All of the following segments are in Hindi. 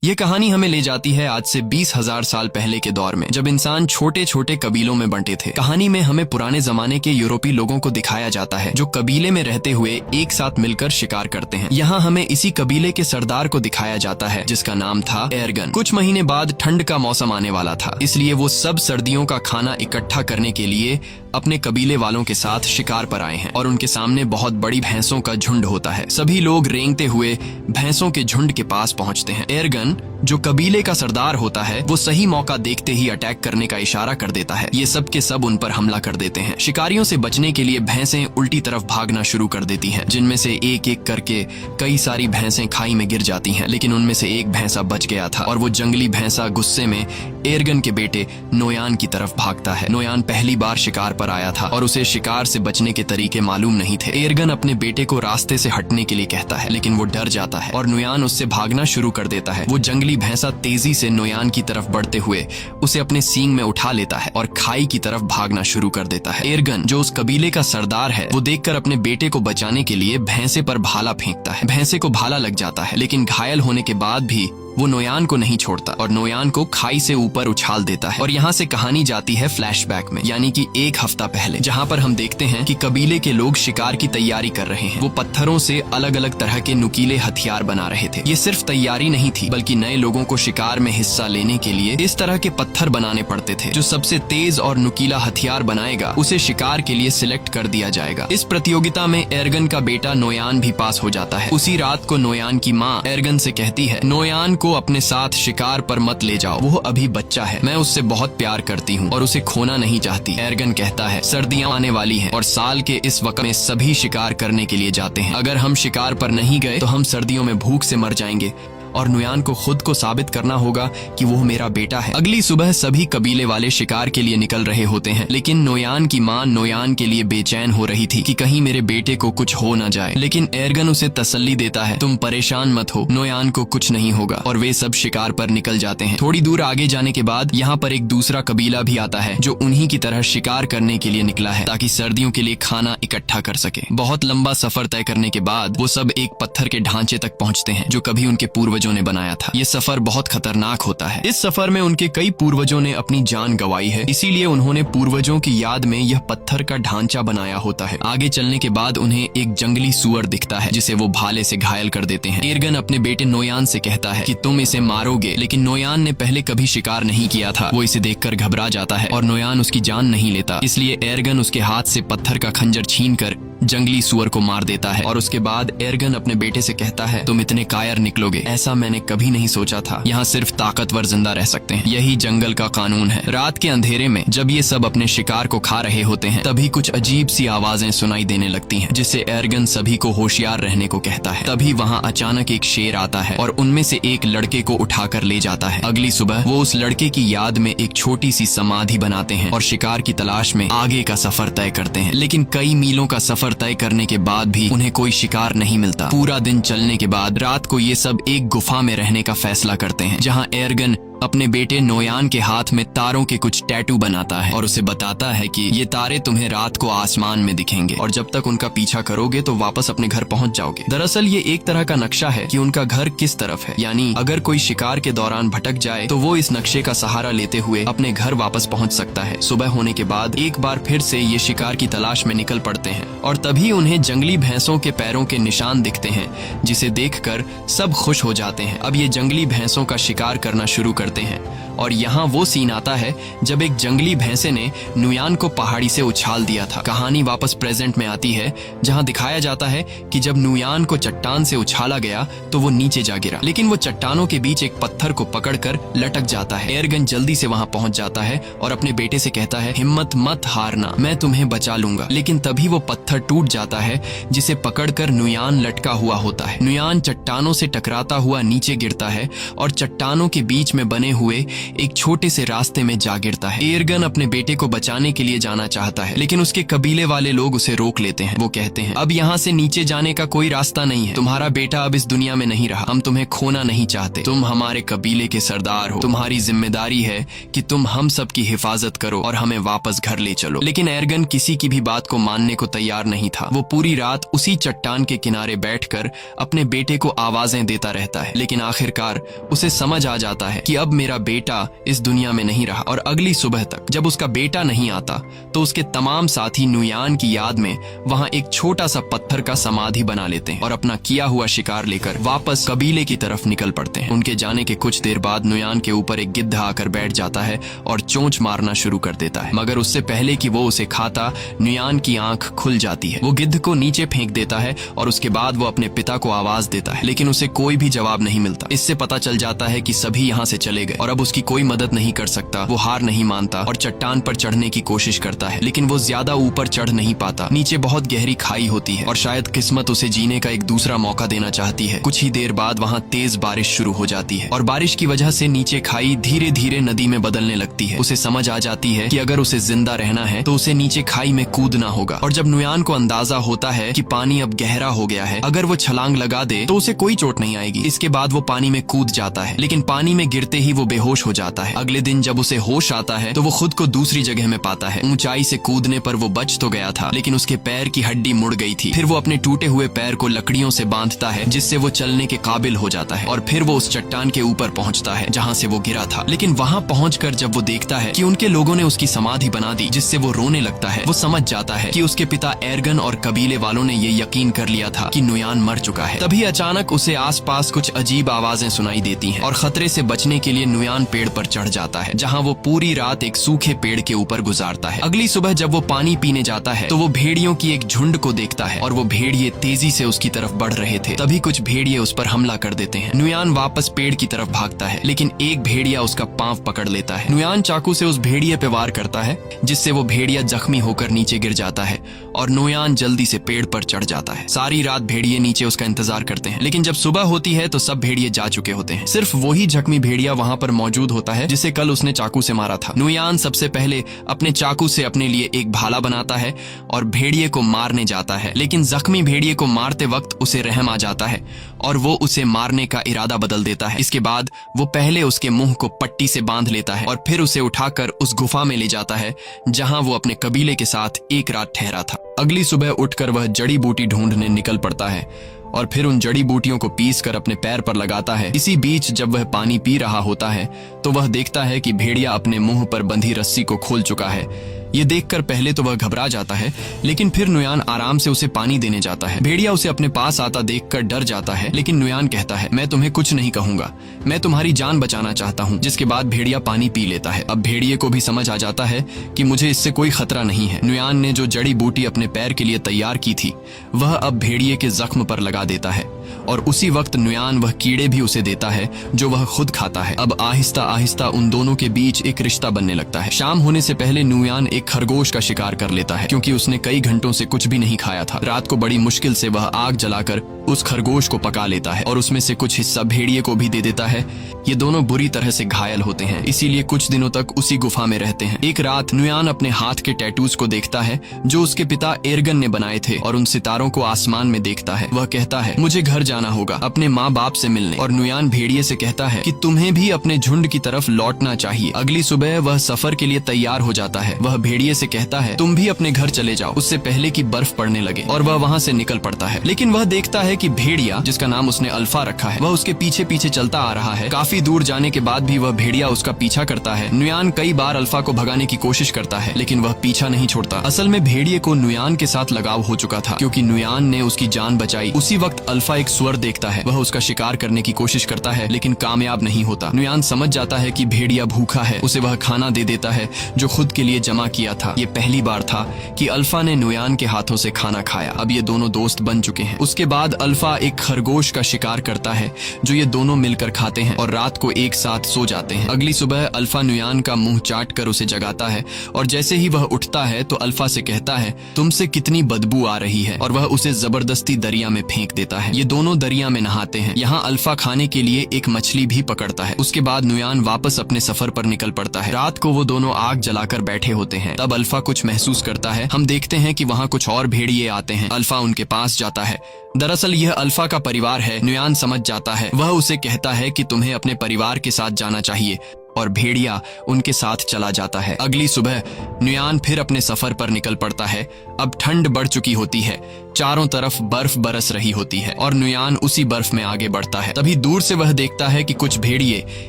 ये कहानी हमें ले जाती है आज से 20,000 साल पहले के दौर में, जब इंसान छोटे छोटे कबीलों में बंटे थे। कहानी में हमें पुराने जमाने के यूरोपीय लोगों को दिखाया जाता है जो कबीले में रहते हुए एक साथ मिलकर शिकार करते हैं। यहाँ हमें इसी कबीले के सरदार को दिखाया जाता है जिसका नाम था एर्गन। कुछ महीने बाद ठंड का मौसम आने वाला था, इसलिए वो सब सर्दियों का खाना इकट्ठा करने के लिए अपने कबीले वालों के साथ शिकार पर आए हैं और उनके सामने बहुत बड़ी भैंसों का झुंड होता है। सभी लोग रेंगते हुए भैंसों के झुंड के पास पहुंचते हैं। एर्गन जो कबीले का सरदार होता है वो सही मौका देखते ही अटैक करने का इशारा कर देता है। ये सब के सब उन पर हमला कर देते हैं। शिकारियों से बचने के लिए भैंसें उल्टी तरफ भागना शुरू कर देती हैं, जिनमें से एक एक करके कई सारी भैंसें खाई में गिर जाती हैं। लेकिन उनमें से एक भैंसा बच गया था और वो जंगली भैंसा गुस्से में एर्गन के बेटे नोयान की तरफ भागता है। नोयान पहली बार शिकार पर आया था और उसे शिकार से बचने के तरीके मालूम नहीं थे। एर्गन अपने बेटे को रास्ते से हटने के लिए कहता है, लेकिन वो डर जाता है और नोयान उससे भागना शुरू कर देता है। वो जंगली भैंसा तेजी से नोयान की तरफ बढ़ते हुए उसे अपने सींग में उठा लेता है और खाई की तरफ भागना शुरू कर देता है। एर्गन जो उस कबीले का सरदार है वो देखकर अपने बेटे को बचाने के लिए भैंसे पर भाला फेंकता है। भैंसे को भाला लग जाता है, लेकिन घायल होने के बाद भी वो नोयान को नहीं छोड़ता और नोयान को खाई से ऊपर उछाल देता है। और यहाँ से कहानी जाती है फ्लैशबैक में, यानी कि एक हफ्ता पहले, जहाँ पर हम देखते हैं कि कबीले के लोग शिकार की तैयारी कर रहे हैं। वो पत्थरों से अलग अलग तरह के नुकीले हथियार बना रहे थे। ये सिर्फ तैयारी नहीं थी, बल्कि नए लोगों को शिकार में हिस्सा लेने के लिए इस तरह के पत्थर बनाने पड़ते थे। जो सबसे तेज और नुकीला हथियार बनाएगा उसे शिकार के लिए सिलेक्ट कर दिया जाएगा। इस प्रतियोगिता में एर्गन का बेटा नोयान भी पास हो जाता है। उसी रात को नोयान की माँ एर्गन से कहती है, नोयान को अपने साथ शिकार पर मत ले जाओ, वो अभी बच्चा है, मैं उससे बहुत प्यार करती हूँ और उसे खोना नहीं चाहती। एर्गन कहता है, सर्दियां आने वाली हैं और साल के इस वक्त में सभी शिकार करने के लिए जाते हैं। अगर हम शिकार पर नहीं गए तो हम सर्दियों में भूख से मर जाएंगे और नोयान को खुद को साबित करना होगा कि वो मेरा बेटा है। अगली सुबह सभी कबीले वाले शिकार के लिए निकल रहे होते हैं, लेकिन नोयान की माँ नोयान के लिए बेचैन हो रही थी कि कहीं मेरे बेटे को कुछ हो न जाए। लेकिन एर्गन उसे तसल्ली देता है, तुम परेशान मत हो, नोयान को कुछ नहीं होगा। और वे सब शिकार पर निकल जाते हैं। थोड़ी दूर आगे जाने के बाद यहाँ पर एक दूसरा कबीला भी आता है जो उन्हीं की तरह शिकार करने के लिए निकला है ताकि सर्दियों के लिए खाना इकट्ठा कर सके। बहुत लंबा सफर तय करने के बाद वो सब एक पत्थर के ढांचे तक पहुँचते हैं जो कभी उनके पूर्वजों ने बनाया था। ये सफर बहुत खतरनाक होता है। इस सफर में उनके कई पूर्वजों ने अपनी जान गंवाई है, इसीलिए उन्होंने पूर्वजों की याद में यह पत्थर का ढांचा बनाया होता है। आगे चलने के बाद उन्हें एक जंगली सुअर दिखता है जिसे वो भाले से घायल कर देते हैं। एर्गन अपने बेटे नोयान से कहता है कि तुम इसे मारोगे, लेकिन नोयान ने पहले कभी शिकार नहीं किया था। वो इसे देखकर घबरा जाता है और नोयान उसकी जान नहीं लेता, इसलिए एर्गन उसके हाथ से पत्थर का खंजर छीनकर जंगली सुअर को मार देता है। और उसके बाद एर्गन अपने बेटे से कहता है, तुम इतने कायर निकलोगे, ऐसा मैंने कभी नहीं सोचा था। यहाँ सिर्फ ताकतवर जिंदा रह सकते हैं, यही जंगल का कानून है। रात के अंधेरे में जब ये सब अपने शिकार को खा रहे होते हैं, तभी कुछ अजीब सी आवाजें सुनाई देने लगती हैं, जिससे एर्गन सभी को होशियार रहने को कहता है। तभी वहाँ अचानक एक शेर आता है और उनमें से एक लड़के को उठाकर ले जाता है। अगली सुबह वो उस लड़के की याद में एक छोटी सी समाधि बनाते हैं और शिकार की तलाश में आगे का सफर तय करते हैं। लेकिन कई मीलों का सफर तय करने के बाद भी उन्हें कोई शिकार नहीं मिलता। पूरा दिन चलने के बाद रात को ये सब एक गुफा में रहने का फैसला करते हैं, जहाँ एर्गन अपने बेटे नोयान के हाथ में तारों के कुछ टैटू बनाता है और उसे बताता है कि ये तारे तुम्हें रात को आसमान में दिखेंगे और जब तक उनका पीछा करोगे तो वापस अपने घर पहुंच जाओगे। दरअसल ये एक तरह का नक्शा है कि उनका घर किस तरफ है, यानी अगर कोई शिकार के दौरान भटक जाए तो वो इस नक्शे का सहारा लेते हुए अपने घर वापस पहुंच सकता है। सुबह होने के बाद एक बार फिर से ये शिकार की तलाश में निकल पड़ते हैं और तभी उन्हें जंगली भैंसों के पैरों के निशान दिखते हैं, जिसे देखकर सब खुश हो जाते हैं। अब ये जंगली भैंसों का शिकार करना शुरू करते हैं और यहाँ वो सीन आता है जब एक जंगली भैंसे ने नोयान को पहाड़ी से उछाल दिया था। कहानी वापस प्रेजेंट में आती है, जहाँ दिखाया जाता है कि जब नोयान को चट्टान से उछाला गया तो वो नीचे जा गिरा, लेकिन वो चट्टानों के बीच एक पत्थर को पकड़कर लटक जाता है। एर्गन जल्दी से वहाँ पहुँच जाता है और अपने बेटे से कहता है, हिम्मत मत हारना, मैं तुम्हें बचा लूंगा। लेकिन तभी वो पत्थर टूट जाता है जिसे पकड़कर नोयान लटका हुआ होता है। नोयान चट्टानों से टकराता हुआ नीचे गिरता है और चट्टानों के बीच में बने बने हुए एक छोटे से रास्ते में जा गिरता है। एर्गन अपने बेटे को बचाने के लिए जाना चाहता है, लेकिन उसके कबीले वाले लोग उसे रोक लेते हैं। वो कहते हैं, अब यहाँ से नीचे जाने का कोई रास्ता नहीं है। तुम्हारा बेटा अब इस दुनिया में नहीं रहा। हम तुम्हें खोना नहीं चाहते। तुम हमारे कबीले के सरदार हो। तुम्हारी जिम्मेदारी है कि तुम हम सब की हिफाजत करो और हमें वापस घर ले चलो। लेकिन एर्गन किसी की भी बात को मानने को तैयार नहीं था। वो पूरी रात उसी चट्टान के किनारे बैठकर अपने बेटे को आवाजें देता रहता है, लेकिन आखिरकार उसे समझ आ जाता है कि अब मेरा बेटा इस दुनिया में नहीं रहा। और अगली सुबह तक जब उसका बेटा नहीं आता तो उसके तमाम साथी नुयान की याद में वहां एक छोटा सा पत्थर का समाधि बना लेते हैं और अपना किया हुआ शिकार लेकर वापस कबीले की तरफ निकल पड़ते हैं। उनके जाने के कुछ देर बाद नुयान के ऊपर एक गिद्ध आकर बैठ जाता है और चोंच मारना शुरू कर देता है, मगर उससे पहले कि वो उसे खाता नुयान की आंख खुल जाती है। वो गिद्ध को नीचे फेंक देता है और उसके बाद वो अपने पिता को आवाज देता है, लेकिन उसे कोई भी जवाब नहीं मिलता। इससे पता चल जाता है कि सभी यहाँ से चले गए और अब उसकी कोई मदद नहीं कर सकता। वो हार नहीं मानता और चट्टान पर चढ़ने की कोशिश करता है, लेकिन वो ज्यादा ऊपर चढ़ नहीं पाता। नीचे बहुत गहरी खाई होती है और शायद किस्मत उसे जीने का एक दूसरा मौका देना चाहती है। कुछ ही देर बाद वहाँ तेज बारिश शुरू हो जाती है और बारिश की वजह से नीचे खाई धीरे धीरे नदी में बदलने लगती है। उसे समझ आ जाती है कि अगर उसे जिंदा रहना है तो उसे नीचे खाई में कूदना होगा। और जब नुयान को अंदाजा होता है कि पानी अब गहरा हो गया है, अगर वो छलांग लगा दे तो उसे कोई चोट नहीं आएगी। इसके बाद वो पानी में कूद जाता है, लेकिन पानी में गिरते ही वो बेहोश हो जाता है। अगले दिन जब उसे होश आता है तो वो खुद को दूसरी जगह में पाता है। ऊंचाई से कूदने पर वो बच तो गया था, लेकिन उसके पैर की हड्डी मुड़ गई थी। फिर वो अपने टूटे हुए पैर को लकड़ियों से बांधता है, जिससे वो चलने के काबिल हो जाता है। और फिर वो उस चट्टान के ऊपर पहुंचता है जहां से वो गिरा था। लेकिन वहां पहुंचकर जब वो देखता है कि उनके लोगों ने उसकी समाधि बना दी, जिससे वो रोने लगता है, वो समझ जाता है कि उसके पिता एर्गन और कबीले वालों ने ये यकीन कर लिया था कि नुयान मर चुका है। तभी अचानक उसे आसपास कुछ अजीब आवाजें सुनाई देती हैं और खतरे से बचने के लिए नुयान पेड़ पर चढ़ जाता है, जहां वो पूरी रात एक सूखे पेड़ के ऊपर गुजारता है। अगली सुबह जब वो पानी पीने जाता है तो वो भेड़ियों की एक झुंड को देखता है और वो भेड़िए तेजी से उसकी तरफ बढ़ रहे थे। तभी कुछ भेड़िए उस पर हमला कर देते हैं। नुयान वापस पेड़ की तरफ भागता है, लेकिन एक भेड़िया उसका पांव पकड़ लेता है। नुयान चाकू से उस भेड़िए पे वार करता है, जिससे वो भेड़िया जख्मी होकर नीचे गिर जाता है और नुयान जल्दी से पेड़ पर चढ़ जाता है। सारी रात भेड़िए नीचे उसका इंतजार करते हैं, लेकिन जब सुबह होती है तो सब भेड़िए जा चुके होते हैं। सिर्फ वही जख्मी भेड़िया वहां पर मौजूद होता है जिसे कल उसने चाकू से मारा था। नुयान सबसे पहले अपने चाकू से अपने लिए एक भाला बनाता है और भेड़िए को मारने जाता है, लेकिन जख्मी भेड़िए को मारते वक्त उसे रहम आ जाता है और वो उसे मारने का इरादा बदल देता है। इसके बाद वो पहले उसके मुंह को पट्टी से बांध लेता है और फिर उसे उठाकर उस गुफा में ले जाता है जहां वो अपने कबीले के साथ एक रात ठहरा था। अगली सुबह उठकर वह जड़ी बूटी ढूंढने निकल पड़ता है और फिर उन जड़ी बूटियों को पीस कर अपने पैर पर लगाता है। इसी बीच जब वह पानी पी रहा होता है तो वह देखता है कि भेड़िया अपने मुंह पर बंधी रस्सी को खोल चुका है। ये देखकर पहले तो वह घबरा जाता है, लेकिन फिर नुयान आराम से उसे पानी देने जाता है। भेड़िया उसे अपने पास आता देखकर डर जाता है, लेकिन नुयान कहता है, मैं तुम्हें कुछ नहीं कहूंगा, मैं तुम्हारी जान बचाना चाहता हूँ। जिसके बाद भेड़िया पानी पी लेता है। अब भेड़िए को भी समझ आ जाता है कि मुझे इससे कोई खतरा नहीं है। नुयान ने जो जड़ी बूटी अपने पैर के लिए तैयार की थी वह अब भेड़िए के जख्म पर लगा देता है और उसी वक्त नुयान वह कीड़े भी उसे देता है जो वह खुद खाता है। अब आहिस्ता आहिस्ता उन दोनों के बीच एक रिश्ता बनने लगता है। शाम होने से पहले नुयान एक खरगोश का शिकार कर लेता है, क्योंकि उसने कई घंटों से कुछ भी नहीं खाया था। रात को बड़ी मुश्किल से वह आग जलाकर उस खरगोश को पका लेता है और उसमें से कुछ हिस्सा भेड़िए को भी दे देता है। ये दोनों बुरी तरह से घायल होते हैं, इसीलिए कुछ दिनों तक उसी गुफा में रहते हैं। एक रात नुयान अपने हाथ के टैटूज को देखता है जो उसके पिता एर्गन ने बनाए थे और उन सितारों को आसमान में देखता है। वह कहता है, मुझे घर जाना होगा अपने माँ बाप से मिलने। और नुयान भेड़िए से कहता है कि तुम्हें भी अपने झुंड की तरफ लौटना चाहिए। अगली सुबह वह सफर के लिए तैयार हो जाता है। वह भेड़िए से कहता है, तुम भी अपने घर चले जाओ उससे पहले कि बर्फ पड़ने लगे। और वह वहाँ से निकल पड़ता है, लेकिन वह देखता है कि भेड़िया, जिसका नाम उसने अल्फा रखा है, वह उसके पीछे पीछे चलता आ रहा है। काफी दूर जाने के बाद भी वह भेड़िया उसका पीछा करता है। नुयान कई बार अल्फा को भगाने की कोशिश करता है, लेकिन वह पीछा नहीं छोड़ता। असल में भेड़िए को नुयान के साथ लगाव हो चुका था, क्योंकि नुयान ने उसकी जान बचाई। उसी वक्त अल्फा एक सुअर देखता है। वह उसका शिकार करने की कोशिश करता है, लेकिन कामयाब नहीं होता। नुयान समझ जाता है कि भेड़िया भूखा है। उसे वह खाना दे देता है जो खुद के लिए जमा किया था। ये पहली बार था कि अल्फा ने नुयान के हाथों से खाना खाया। अब ये दोनों दोस्त बन चुके हैं। उसके बाद अल्फा एक खरगोश का शिकार करता है जो ये दोनों मिलकर खाते हैं और रात को एक साथ सो जाते हैं। अगली सुबह अल्फा नुयान का मुंह चाट कर उसे जगाता है और जैसे ही वह उठता है तो अल्फा से कहता है, तुमसे कितनी बदबू आ रही है, और वह उसे जबरदस्ती दरिया में फेंक देता है। ये दोनों दरिया में नहाते हैं। यहाँ अल्फा खाने के लिए एक मछली भी पकड़ता है। उसके बाद नुयान वापस अपने सफर पर निकल पड़ता है। रात को वो दोनों आग जलाकर बैठे होते हैं। तब अल्फा कुछ महसूस करता है। हम देखते हैं कि वहाँ कुछ और भेड़िए आते हैं। अल्फा उनके पास जाता है। दरअसल यह अल्फा का परिवार है। नुयान समझ जाता है। वह उसे कहता है कि तुम्हें अपने परिवार के साथ जाना चाहिए और भेड़िया उनके साथ चला जाता है। अगली सुबह नुयान फिर अपने सफर पर निकल पड़ता है। अब ठंड बढ़ चुकी होती है। चारों तरफ बर्फ बरस रही होती है और नुयान उसी बर्फ में आगे बढ़ता है। तभी दूर से वह देखता है कि कुछ भेड़िए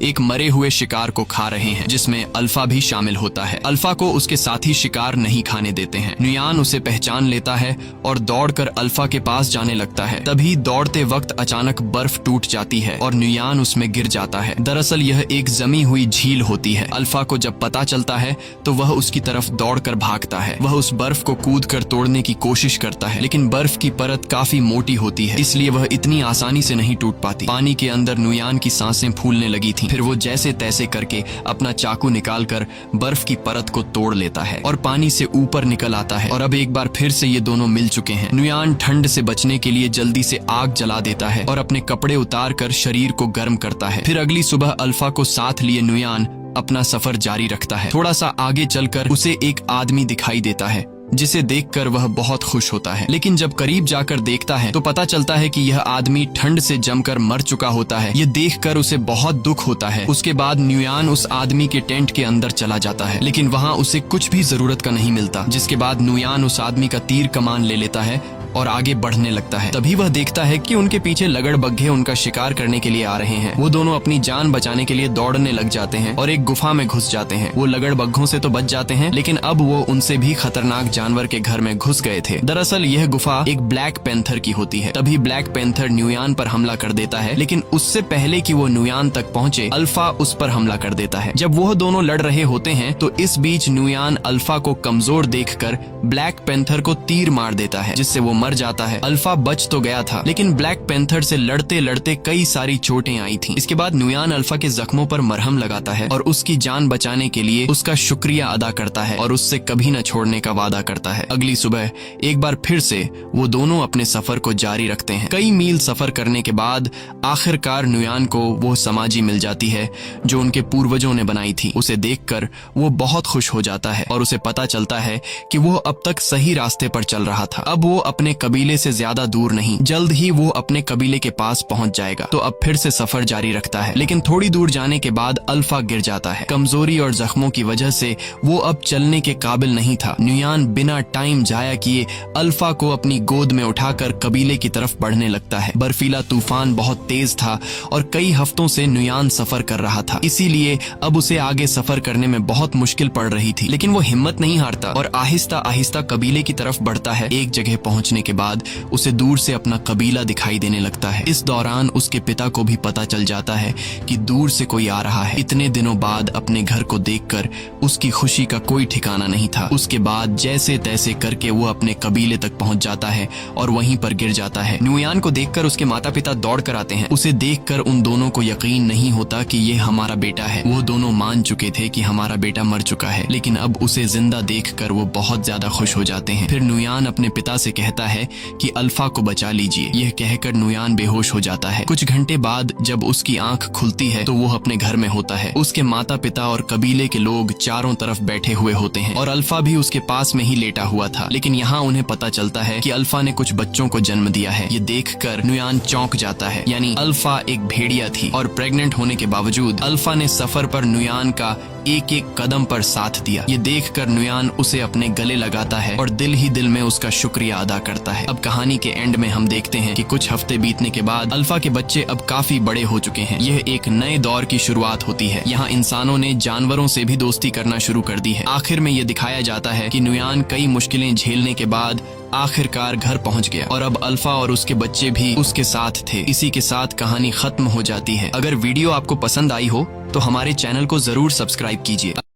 एक मरे हुए शिकार को खा रहे हैं, जिसमें अल्फा भी शामिल होता है। अल्फा को उसके साथी शिकार नहीं खाने देते हैं। नुयान उसे पहचान लेता है और दौड़कर अल्फा के पास जाने लगता है। तभी दौड़ते वक्त अचानक बर्फ टूट जाती है और नुयान उसमें गिर जाता है। दरअसल यह एक जमी हुई झील होती है। अल्फा को जब पता चलता है तो वह उसकी तरफ दौड़कर भागता है। वह उस बर्फ को कूदकर तोड़ने की कोशिश करता है, लेकिन बर्फ की परत काफी मोटी होती है, इसलिए वह इतनी आसानी से नहीं टूट पाती। पानी के अंदर नुयान की सांसें फूलने लगी थीं। फिर वो जैसे तैसे करके अपना चाकू निकालकर बर्फ की परत को तोड़ लेता है और पानी से ऊपर निकल आता है। और अब एक बार फिर से ये दोनों मिल चुके हैं। नुयान ठंड से बचने के लिए जल्दी से आग जला देता है और अपने कपड़े उतार कर शरीर को गर्म करता है। फिर अगली सुबह अल्फा को साथ लिए नुयान अपना सफर जारी रखता है। थोड़ा सा आगे चलकर उसे एक आदमी दिखाई देता है, जिसे देखकर वह बहुत खुश होता है। लेकिन जब करीब जाकर देखता है तो पता चलता है कि यह आदमी ठंड से जमकर मर चुका होता है। ये देखकर उसे बहुत दुख होता है। उसके बाद नुयान उस आदमी के टेंट के अंदर चला जाता है, लेकिन वहाँ उसे कुछ भी जरूरत का नहीं मिलता। जिसके बाद नुयान उस आदमी का तीर कमान ले लेता है और आगे बढ़ने लगता है। तभी वह देखता है कि उनके पीछे लगड़बग्घे उनका शिकार करने के लिए आ रहे हैं। वो दोनों अपनी जान बचाने के लिए दौड़ने लग जाते हैं और एक गुफा में घुस जाते हैं। वो लगड़बग्घों से तो बच जाते हैं, लेकिन अब वो उनसे भी खतरनाक जानवर के घर में घुस गए थे। दरअसल यह गुफा एक ब्लैक पैंथर की होती है। तभी ब्लैक पैंथर नुयान पर हमला कर देता है, लेकिन उससे पहले कि वो नुयान तक पहुंचे अल्फा उस पर हमला कर देता है। जब वो दोनों लड़ रहे होते हैं तो इस बीच नुयान अल्फा को कमजोर देखकर ब्लैक पैंथर को तीर मार देता है, जिससे वो मर जाता है। अल्फा बच तो गया था, लेकिन ब्लैक पैंथर से लड़ते लड़ते कई सारी चोटें आई थीं। इसके बाद नुयान अल्फा के जख्मों पर मरहम लगाता है और उसकी जान बचाने के लिए उसका शुक्रिया अदा करता है और उससे कभी न छोड़ने का वादा करता है। अगली सुबह एक बार फिर से वो दोनों अपने सफर को जारी रखते हैं। कई मील सफर करने के बाद आखिरकार नुयान को वो समाधि मिल जाती है जो उनके पूर्वजों ने बनाई थी। उसे देखकर वो बहुत खुश हो जाता है और उसे पता चलता है कि वो अब तक सही रास्ते पर चल रहा था। अब वो अपने कबीले से ज्यादा दूर नहीं, जल्द ही वो अपने कबीले के पास पहुंच जाएगा। तो अब फिर से सफर जारी रखता है, लेकिन थोड़ी दूर जाने के बाद अल्फा गिर जाता है। कमजोरी और जख्मों की वजह से वो अब चलने के काबिल नहीं था। नुयान बिना टाइम जाया किए अल्फा को अपनी गोद में उठाकर कबीले की तरफ बढ़ने लगता है। बर्फीला तूफान बहुत तेज था और कई हफ्तों से नुयान सफर कर रहा था, इसीलिए अब उसे आगे सफर करने में बहुत मुश्किल पड़ रही थी। लेकिन वो हिम्मत नहीं हारता और आहिस्ता आहिस्ता कबीले की तरफ बढ़ता है। एक जगह पहुंचने के बाद उसे दूर से अपना कबीला दिखाई देने लगता है। इस दौरान उसके पिता को भी पता चल जाता है कि दूर से कोई आ रहा है। इतने दिनों बाद अपने घर को देखकर उसकी खुशी का कोई ठिकाना नहीं था। उसके बाद जैसे तैसे करके वो अपने कबीले तक पहुंच जाता है और वहीं पर गिर जाता है। नुयान को देखकर उसके माता पिता दौड़ कर आते हैं। उसे देखकर उन दोनों को यकीन नहीं होता कि ये हमारा बेटा है। वो दोनों मान चुके थे कि हमारा बेटा मर चुका है, लेकिन अब उसे जिंदा देखकर वो बहुत ज्यादा खुश हो जाते हैं। फिर नुयान अपने पिता से कहता है कि अल्फा को बचा लीजिए। यह कहकर नुयान बेहोश हो जाता है। कुछ घंटे बाद जब उसकी आंख खुलती है तो वो अपने घर में होता है। उसके माता पिता और कबीले के लोग चारों तरफ बैठे हुए होते हैं और अल्फा भी उसके पास में ही लेटा हुआ था। लेकिन यहाँ उन्हें पता चलता है कि अल्फा ने कुछ बच्चों को जन्म दिया है। ये देखकर नुयान चौंक जाता है। यानी अल्फा एक भेड़िया थी और प्रेग्नेंट होने के बावजूद अल्फा ने सफर पर नुयान का एक एक कदम पर साथ दिया। ये देखकर नुयान उसे अपने गले लगाता है और दिल ही दिल में उसका शुक्रिया अदा करता है। अब कहानी के एंड में हम देखते हैं कि कुछ हफ्ते बीतने के बाद अल्फा के बच्चे अब काफी बड़े हो चुके हैं। यह एक नए दौर की शुरुआत होती है। यहाँ इंसानों ने जानवरों से भी दोस्ती करना शुरू कर दी है। आखिर में ये दिखाया जाता है कि नुयान कई मुश्किलें झेलने के बाद आखिरकार घर पहुंच गया और अब अल्फा और उसके बच्चे भी उसके साथ थे। इसी के साथ कहानी खत्म हो जाती है। अगर वीडियो आपको पसंद आई हो तो हमारे चैनल को जरूर सब्सक्राइब कीजिए।